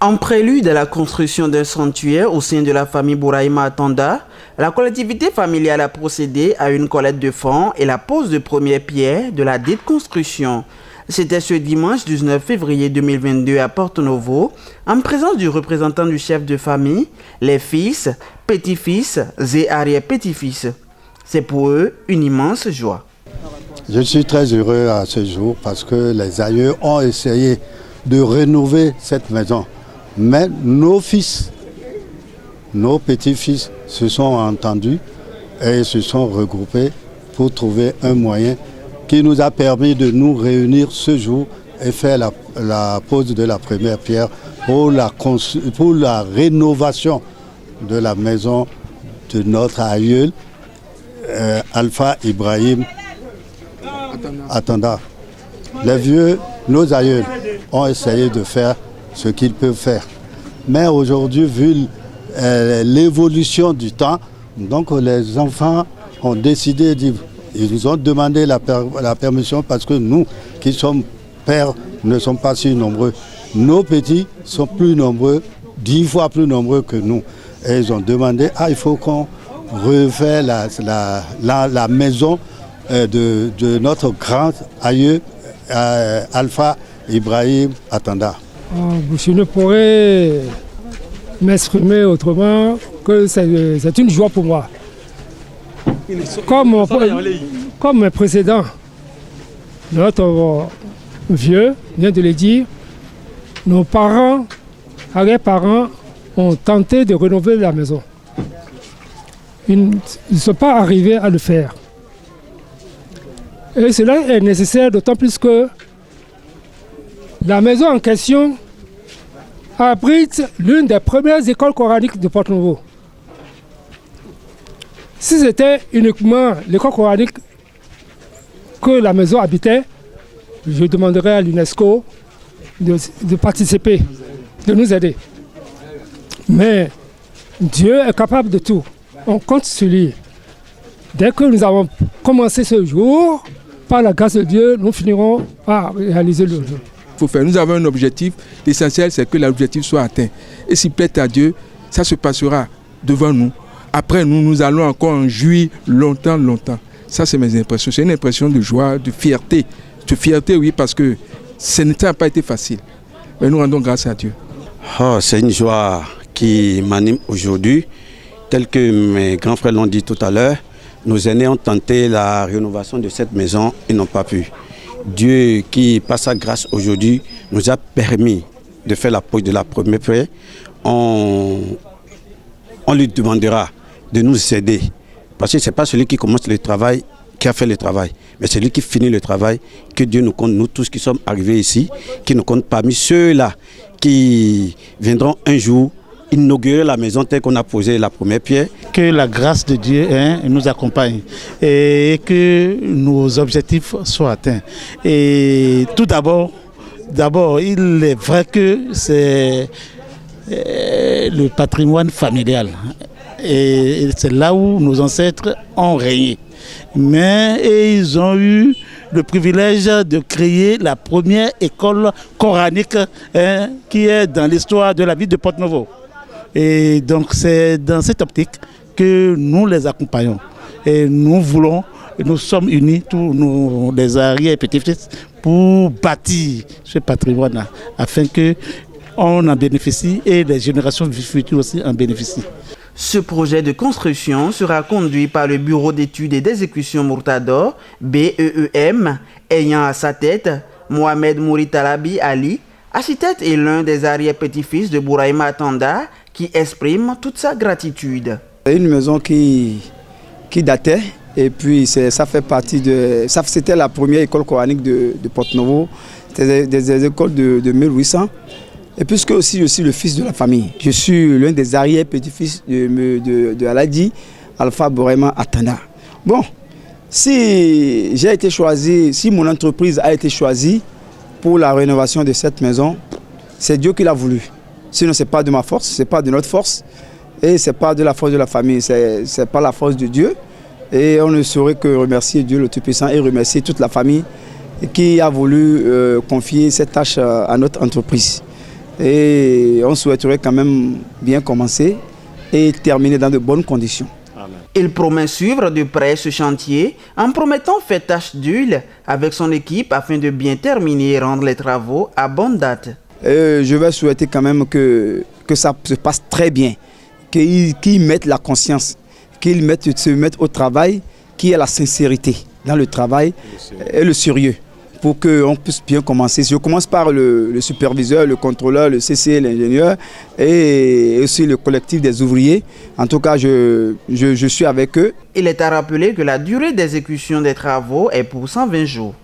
En prélude à la construction d'un sanctuaire au sein de la famille Bouraïma Atanda, la collectivité familiale a procédé à une collecte de fonds et la pose de première pierre de la dite construction. C'était ce dimanche 19 février 2022 à Porto Novo, en présence du représentant du chef de famille, les fils, petits-fils et arrière-petits-fils. C'est pour eux une immense joie. Je suis très heureux à ce jour parce que les aïeux ont essayé de rénover cette maison. Mais nos fils, nos petits-fils se sont entendus et se sont regroupés pour trouver un moyen qui nous a permis de nous réunir ce jour et faire la pose de la première pierre pour la rénovation de la maison de notre aïeul Alpha Ibrahim Atanda. Les vieux, nos aïeuls, ont essayé de faire ce qu'ils peuvent faire. Mais aujourd'hui, vu l'évolution du temps, donc les enfants ont décidé, ils nous ont demandé la permission parce que nous, qui sommes pères, ne sommes pas si nombreux. Nos petits sont plus nombreux, 10 fois plus nombreux que nous. Et ils ont demandé, il faut qu'on refait la maison de notre grand aïeux Alpha Ibrahim Atanda. Je ne pourrais m'exprimer autrement que c'est une joie pour moi. Comme mes précédents, notre vieux vient de le dire, nos parents, arrière-parents ont tenté de rénover la maison. Ils ne sont pas arrivés à le faire. Et cela est nécessaire d'autant plus que la maison en question abrite l'une des premières écoles coraniques de Porto Novo. Si c'était uniquement l'école coranique que la maison habitait, je demanderais à l'UNESCO de participer, de nous aider. Mais Dieu est capable de tout. On compte sur lui. Dès que nous avons commencé ce jour, par la grâce de Dieu, nous finirons par réaliser le jour. Nous avons un objectif. L'essentiel, c'est que l'objectif soit atteint. Et s'il plaît à Dieu, ça se passera devant nous. Après, nous allons encore en jouir longtemps, longtemps. Ça, c'est mes impressions. C'est une impression de joie, de fierté. De fierté, oui, parce que ça n'a pas été facile. Mais nous rendons grâce à Dieu. C'est une joie qui m'anime aujourd'hui. Tel que mes grands frères l'ont dit tout à l'heure, nos aînés ont tenté la rénovation de cette maison, ils n'ont pas pu. Dieu, qui par sa grâce aujourd'hui, nous a permis de faire la pose de la première pierre. On lui demandera de nous aider. Parce que ce n'est pas celui qui commence le travail qui a fait le travail, mais celui qui finit le travail. Que Dieu nous compte, nous tous qui sommes arrivés ici, qui nous compte parmi ceux-là qui viendront un jour inaugurer la maison telle qu'on a posé la première pierre. Que la grâce de Dieu nous accompagne et que nos objectifs soient atteints. Et tout d'abord, il est vrai que c'est le patrimoine familial. Et c'est là où nos ancêtres ont régné. Mais ils ont eu le privilège de créer la première école coranique qui est dans l'histoire de la ville de Porto Novo. Et donc c'est dans cette optique que nous les accompagnons. Et nous sommes unis, tous les arrière et petits-fils, pour bâtir ce patrimoine afin qu'on en bénéficie et les générations futures aussi en bénéficient. Ce projet de construction sera conduit par le Bureau d'études et d'exécution Murtador, BEEM, ayant à sa tête Mohamed Mouritalabi Ali, architecte et l'un des arrière-petits-fils de Bouraïma Atanda, qui exprime toute sa gratitude. C'est une maison qui datait et puis ça fait partie de... C'était la première école coranique de Porto Novo, c'était des écoles de 1800. Et puisque aussi je suis le fils de la famille, je suis l'un des arrière-petits-fils de Aladi, Alpha Bouraïma Atanda. Bon, si j'ai été choisi, si mon entreprise a été choisie pour la rénovation de cette maison, c'est Dieu qui l'a voulu. Sinon, ce n'est pas de ma force, ce n'est pas de notre force, et ce n'est pas de la force de la famille, ce n'est pas la force de Dieu. Et on ne saurait que remercier Dieu le Tout-Puissant et remercier toute la famille qui a voulu confier cette tâche à notre entreprise. Et on souhaiterait quand même bien commencer et terminer dans de bonnes conditions. Il promet suivre de près ce chantier en promettant faire tâche d'huile avec son équipe afin de bien terminer et rendre les travaux à bonne date. Je vais souhaiter quand même que ça se passe très bien, qu'ils mettent la conscience, qu'ils se mettent au travail, qu'il y ait la sincérité dans le travail et le sérieux pour qu'on puisse bien commencer. Je commence par le superviseur, le contrôleur, le CC, l'ingénieur et aussi le collectif des ouvriers. En tout cas, je suis avec eux. Il est à rappeler que la durée d'exécution des travaux est pour 120 jours.